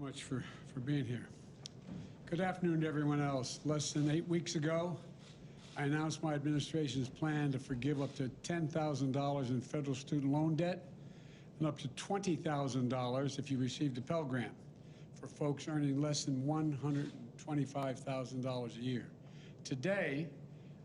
much for being here. Good afternoon to everyone else. Less than 8 weeks ago, I announced my administration's plan to forgive up to $10,000 in federal student loan debt and up to $20,000 if you received a Pell Grant for folks earning less than $125,000 a year. Today,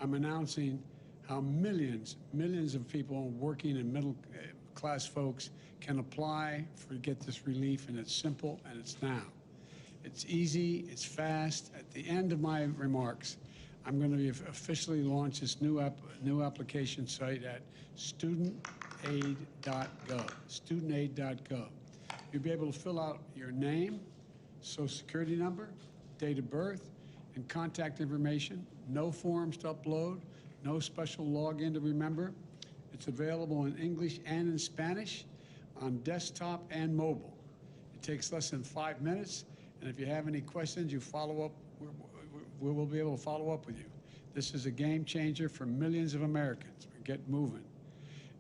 I'm announcing how millions of people, working and middle-class folks, can apply to get this relief, and it's simple and it's now. It's easy, it's fast. At the end of my remarks, I'm going to officially launch this new application site at studentaid.gov, studentaid.gov. You'll be able to fill out your name, social security number, date of birth, and contact information. No forms to upload, no special login to remember. It's available in English and in Spanish on desktop and mobile. It takes less than 5 minutes, and if you have any questions, you follow up. We will be able to follow up with you. This is a game changer for millions of Americans. Get moving.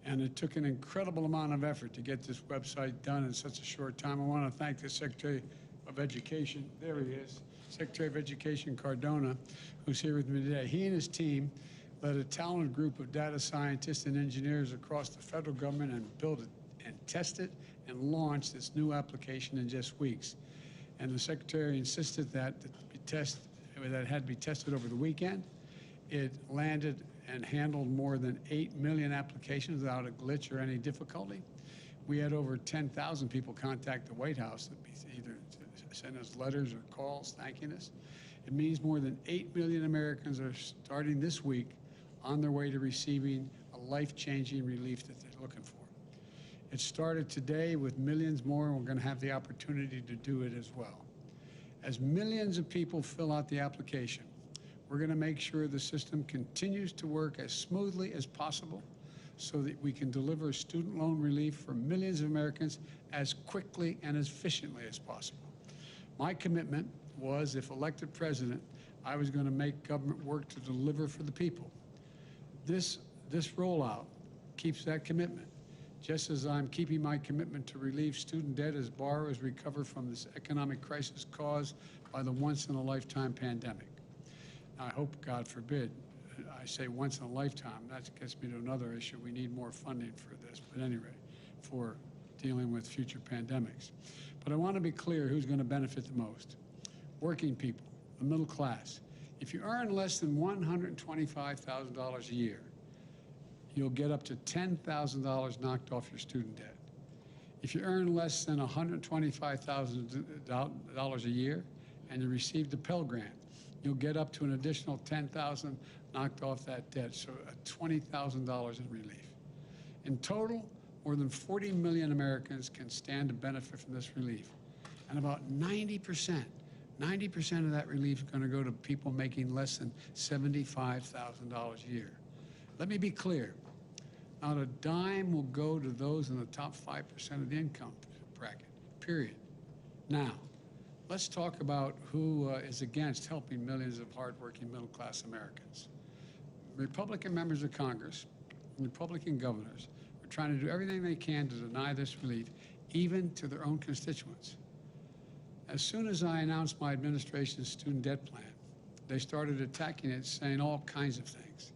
And it took an incredible amount of effort to get this website done in such a short time. I want to thank the Secretary of Education, there he is, Secretary of Education Cardona, who's here with me today. He and his team led a talented group of data scientists and engineers across the federal government and built it and tested and launched this new application in just weeks. And the Secretary insisted that it had to be tested over the weekend. It landed and handled more than 8 million applications without a glitch or any difficulty. We had over 10,000 people contact the White House to either send us letters or calls thanking us. It means more than 8 million Americans are starting this week on their way to receiving a life-changing relief that they're looking for. It started today with millions more, and we're going to have the opportunity to do it as well. As millions of people fill out the application, we're going to make sure the system continues to work as smoothly as possible so that we can deliver student loan relief for millions of Americans as quickly and as efficiently as possible. My commitment was, if elected president, I was going to make government work to deliver for the people. This rollout keeps that commitment, just as I'm keeping my commitment to relieve student debt as borrowers recover from this economic crisis caused by the once-in-a-lifetime pandemic. Now, I hope, God forbid, I say once in a lifetime, that gets me to another issue. We need more funding for this, but anyway, for dealing with future pandemics. But I want to be clear who's going to benefit the most. Working people, the middle class. If you earn less than $125,000 a year, you'll get up to $10,000 knocked off your student debt. If you earn less than $125,000 a year and you receive the Pell Grant, you'll get up to an additional $10,000 knocked off that debt, so $20,000 in relief. In total, more than 40 million Americans can stand to benefit from this relief. And about 90% of that relief is going to go to people making less than $75,000 a year. Let me be clear. Not a dime will go to those in the top 5% of the income bracket, period. Now, let's talk about who is against helping millions of hardworking middle-class Americans. Republican members of Congress and Republican governors are trying to do everything they can to deny this relief, even to their own constituents. As soon as I announced my administration's student debt plan, they started attacking it, saying all kinds of things.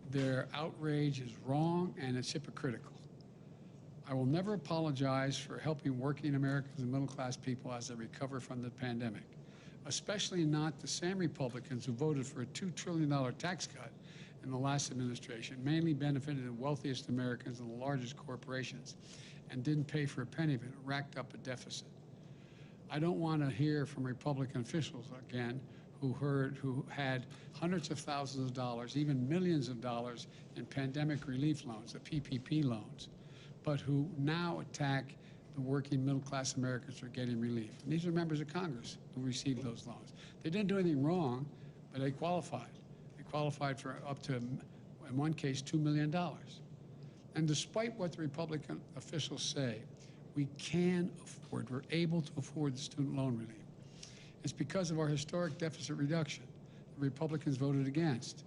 Their outrage is wrong and it's hypocritical. I will never apologize for helping working Americans and middle-class people as they recover from the pandemic, especially not the same Republicans who voted for a $2 trillion tax cut in the last administration, mainly benefited the wealthiest Americans and the largest corporations, and didn't pay for a penny of it, racked up a deficit. I don't want to hear from Republican officials again who had hundreds of thousands of dollars, even millions of dollars in pandemic relief loans, the PPP loans, but who now attack the working middle-class Americans who are getting relief. And these are members of Congress who received those loans. They didn't do anything wrong, but they qualified. They qualified for up to, in one case, $2 million. And despite what the Republican officials say, we can afford, we're able to afford the student loan relief. It's because of our historic deficit reduction the Republicans voted against.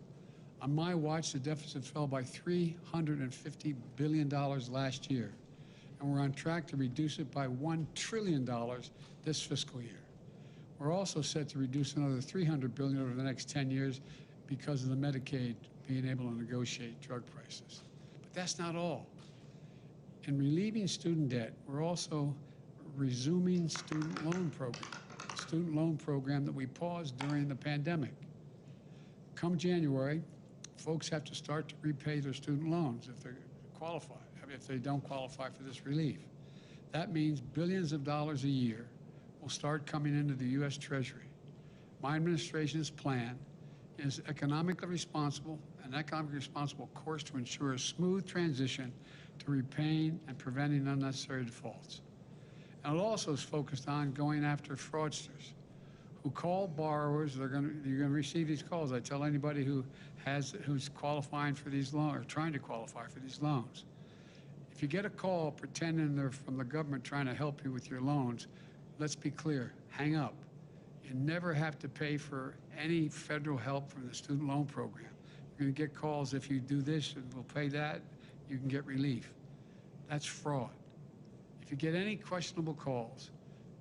On my watch, the deficit fell by $350 billion last year. and we're on track to reduce it by $1 trillion this fiscal year. We're also set to reduce another $300 billion over the next 10 years because of the Medicaid being able to negotiate drug prices. But that's not all. In relieving student debt, we're also resuming student loan program that we paused during the pandemic. Come January, folks have to start to repay their student loans if they qualify, if they don't qualify for this relief. That means billions of dollars a year will start coming into the U.S. Treasury. My administration's plan is an economically responsible course to ensure a smooth transition to repaying and preventing unnecessary defaults. And it also is focused on going after fraudsters who call borrowers. You're going to receive these calls. I tell anybody who's qualifying for these loans or trying to qualify for these loans. If you get a call pretending they're from the government trying to help you with your loans, let's be clear, hang up. You never have to pay for any federal help from the student loan program. You're going to get calls, if you do this and we'll pay that, you can get relief. That's fraud. If you get any questionable calls,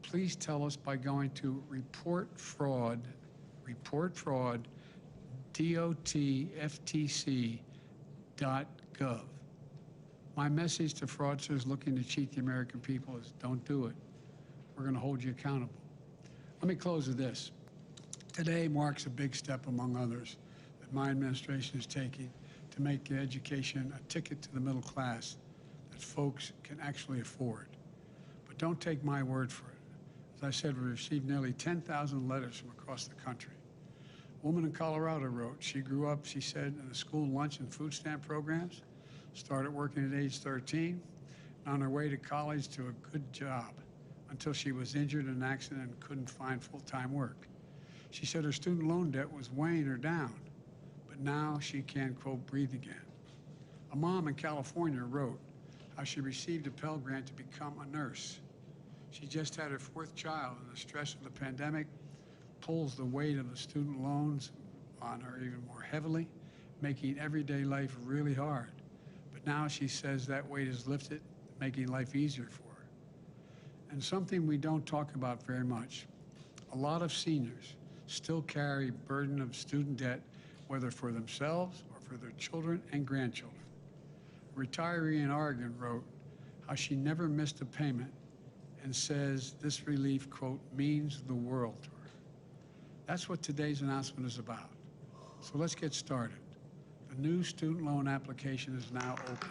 please tell us by going to report fraud, dotftc.gov. My message to fraudsters looking to cheat the American people is don't do it. We're going to hold you accountable. Let me close with this. Today marks a big step among others that my administration is taking to make education a ticket to the middle class that folks can actually afford. But don't take my word for it. As I said, we received nearly 10,000 letters from across the country. A woman in Colorado wrote, she grew up, she said, in the school lunch and food stamp programs, started working at age 13, and on her way to college to a good job until she was injured in an accident and couldn't find full-time work. She said her student loan debt was weighing her down, but now she can, quote, breathe again. A mom in California wrote how she received a Pell Grant to become a nurse. She just had her 4th child, and the stress of the pandemic pulls the weight of the student loans on her even more heavily, making everyday life really hard. But now she says that weight is lifted, making life easier for her. And something we don't talk about very much, a lot of seniors still carry burden of student debt, whether for themselves or for their children and grandchildren. A retiree in Oregon wrote how she never missed a payment and says this relief, quote, means the world to her. That's what today's announcement is about. So let's get started. The new student loan application is now open.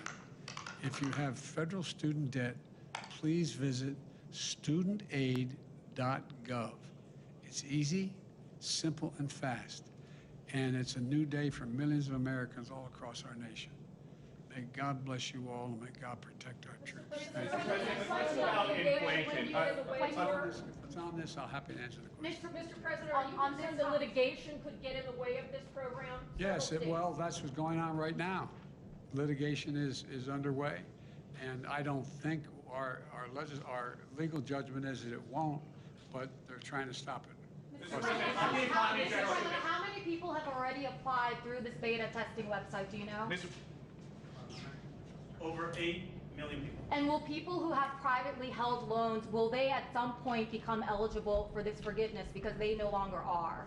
If you have federal student debt, please visit studentaid.gov. It's easy, simple, and fast. And it's a new day for millions of Americans all across our nation. May God bless you all, and may God protect our troops. Thank you. If it's on this, I'll happy to answer the question. Mr. President, are you concerned the litigation could get in the way of this program? Yes, well, that's what's going on right now. Litigation is underway, and I don't think our legal judgment is that it won't, but they're trying to stop it. How many people have already applied through this beta testing website, do you know? Over 8 million people. And will people who have privately held loans, will they at some point become eligible for this forgiveness because they no longer are?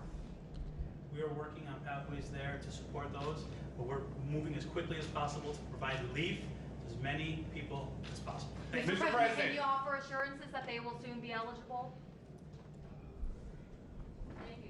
We are working on pathways there to support those, but we're moving as quickly as possible to provide relief to as many people as possible. Mr. President, can you offer assurances that they will soon be eligible? Thank you.